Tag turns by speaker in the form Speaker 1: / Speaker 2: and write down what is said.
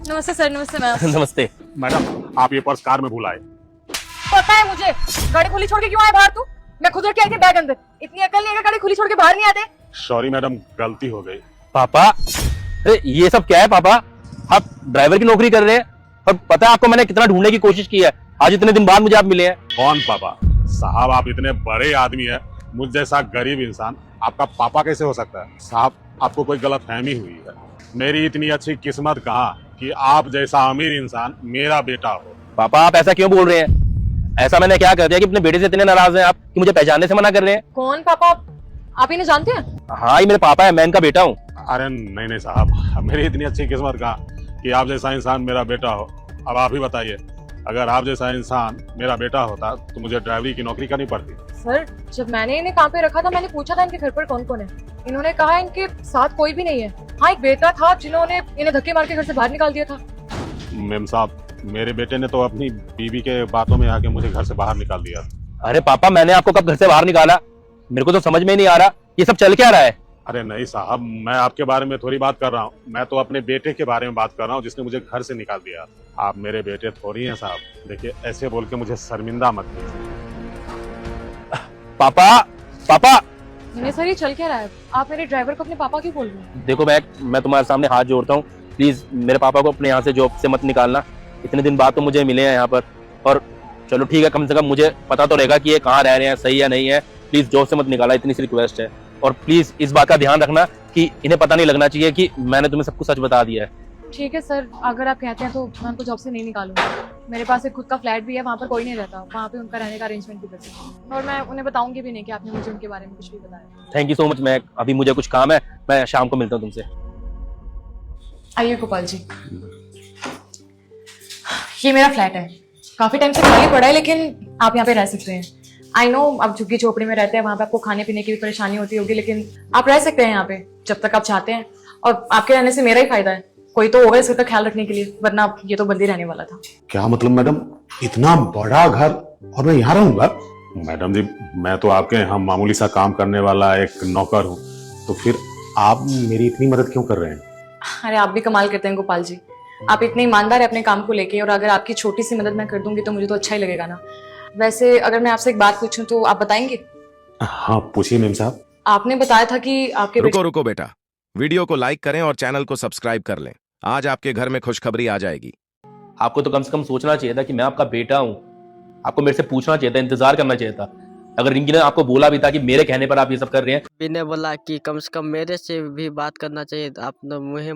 Speaker 1: नमस्ते सर, नमस्ते मैम।
Speaker 2: नमस्ते।
Speaker 3: मैडम आप ये पर्स कार में भूल आए।
Speaker 1: पता है मुझे, गाड़ी खुली छोड़ के क्यों आए बाहर तू? मैं खुद रख के आई थी बैग अंदर। इतनी अकल नहीं है कि गाड़ी खुली छोड़ के बाहर नहीं आते।
Speaker 3: सॉरी मैडम, गलती हो गई।
Speaker 2: पापा, अरे ये सब क्या है पापा? आप ड्राइवर की नौकरी कर रहे हैं और पता है आपको मैंने कितना ढूंढने की कोशिश की है, आज इतने दिन बाद मुझे आप मिले हैं।
Speaker 3: कौन पापा? साहब आप इतने बड़े आदमी है, मुझ जैसा गरीब इंसान आपका पापा कैसे हो सकता है? साहब आपको कोई गलत फहमी हुई है। मेरी इतनी अच्छी किस्मत कहाँ कि आप जैसा अमीर इंसान मेरा बेटा हो।
Speaker 2: पापा आप ऐसा क्यों बोल रहे हैं? ऐसा मैंने क्या कर दिया कि अपने बेटे से इतने नाराज हैं आप कि मुझे पहचानने से मना कर रहे हैं?
Speaker 1: कौन पापा? आप इन्हें जानते हैं?
Speaker 2: हाँ, ये मेरे पापा है, मैं इनका बेटा हूँ।
Speaker 3: अरे नहीं नहीं साहब, मेरी इतनी अच्छी किस्मत कहाँ कि आप जैसा इंसान मेरा बेटा हो। अब आप ही बताइए, अगर आप जैसा इंसान मेरा बेटा होता तो मुझे ड्राइवरी की नौकरी करनी पड़ती।
Speaker 1: सर, जब मैंने इन्हें काम पे रखा था मैंने पूछा था इनके घर पर कौन कौन है। इन्होंने कहा इनके साथ कोई भी नहीं है। हाँ, एक बेटा था जिन्होंने इन्हें धक्के मार के घर से बाहर निकाल दिया था।
Speaker 3: मेम साहब, मेरे बेटे ने तो अपनी बीवी के बातों में आके मुझे घर से बाहर निकाल दिया।
Speaker 2: अरे पापा, मैंने आपको कब घर से बाहर निकाला? मेरे को तो समझ में ही नहीं आ रहा ये सब चल क्या रहा है।
Speaker 3: अरे नहीं साहब, मैं आपके बारे में थोड़ी बात कर रहा हूँ, मैं तो अपने बेटे के बारे में बात कर रहा हूँ जिसने मुझे घर से निकाल दिया। आप मेरे बेटे थोड़ी हैं साहब। देखिए, ऐसे बोल के मुझे शर्मिंदा मत कीजिए।
Speaker 2: पापा पापा
Speaker 1: नहीं सर, ये चल क्या रहा है? आप मेरे ड्राइवर को अपने पापा क्यों बोल रहे हैं?
Speaker 2: देखो, मैं तुम्हारे सामने हाथ जोड़ता हूँ, प्लीज मेरे पापा को अपने यहाँ से जॉब से मत निकालना। इतने दिन बाद तो मुझे मिले हैं यहाँ पर, और चलो ठीक है, कम से कम मुझे पता तो रहेगा कि ये कहाँ रह रहे हैं, सही या नहीं है। प्लीज जॉब से मत निकाला, इतनी सी रिक्वेस्ट है। और प्लीज इस बात का ध्यान रखना कि इन्हें पता नहीं लगना चाहिए कि मैंने तुम्हें सब कुछ सच बता दिया है।
Speaker 1: ठीक है सर, अगर आप कहते हैं तो मैं उनको जॉब से नहीं निकालूंगा। मेरे पास एक खुद का फ्लैट भी है, वहाँ पर कोई नहीं रहता, वहाँ पे उनका रहने का अरेंजमेंट भी कर सकती हूँ। और मैं उन्हें बताऊंगी भी नहीं कि आपने मुझे उनके बारे में कुछ भी बताया।
Speaker 2: Thank you so much. मैं अभी मुझे कुछ काम है, मैं शाम को मिलता हूँ तुमसे।
Speaker 1: आइए गोपाल जी, ये मेरा फ्लैट है। काफी टाइम से खाली पड़ा है, लेकिन आप यहाँ पे रह सकते हैं। आई नो आप झुग्गी झोपड़ी में रहते हैं, वहाँ पे आपको खाने पीने की भी परेशानी होती होगी, लेकिन आप रह सकते हैं यहाँ पे जब तक आप चाहते हैं। और आपके रहने से मेरा ही फायदा है, कोई तो होगा इसका ख्याल रखने के लिए, वरना ये तो बंदी रहने वाला था।
Speaker 3: क्या मतलब मैडम, इतना बड़ा घर और मैं यहाँ रहूंगा? मैडम जी, मैं तो आपके यहाँ मामूली सा काम करने वाला एक नौकर हूँ, तो फिर आप मेरी इतनी मदद क्यों कर रहे हैं?
Speaker 1: अरे आप भी कमाल करते हैं गोपाल जी, आप इतने ईमानदार है अपने काम को लेके, और अगर आपकी छोटी सी मदद मैं कर दूंगी तो मुझे तो अच्छा ही लगेगा ना। वैसे अगर मैं आपसे एक बात पूछूं तो आप बताएंगे?
Speaker 3: हाँ पूछिए मेम साहब।
Speaker 1: आपने बताया था कि आपके
Speaker 4: रुको बेटा, वीडियो को लाइक करें और चैनल को सब्सक्राइब कर लें। आज आपके घर में खुशखबरी आ जाएगी।
Speaker 2: आपको तो कम से कम सोचना चाहिए था कि मैं आपका बेटा हूँ। आपको मेरे से पूछना चाहिए था, इंतजार करना चाहिए था। अगर रिंकी ने आपको बोला भी था कि मेरे कहने पर आप ये सब कर रहे हैं।
Speaker 5: भी ने बोला कि कम से कम मेरे से भी बात करना चाहिए, आपने मुझे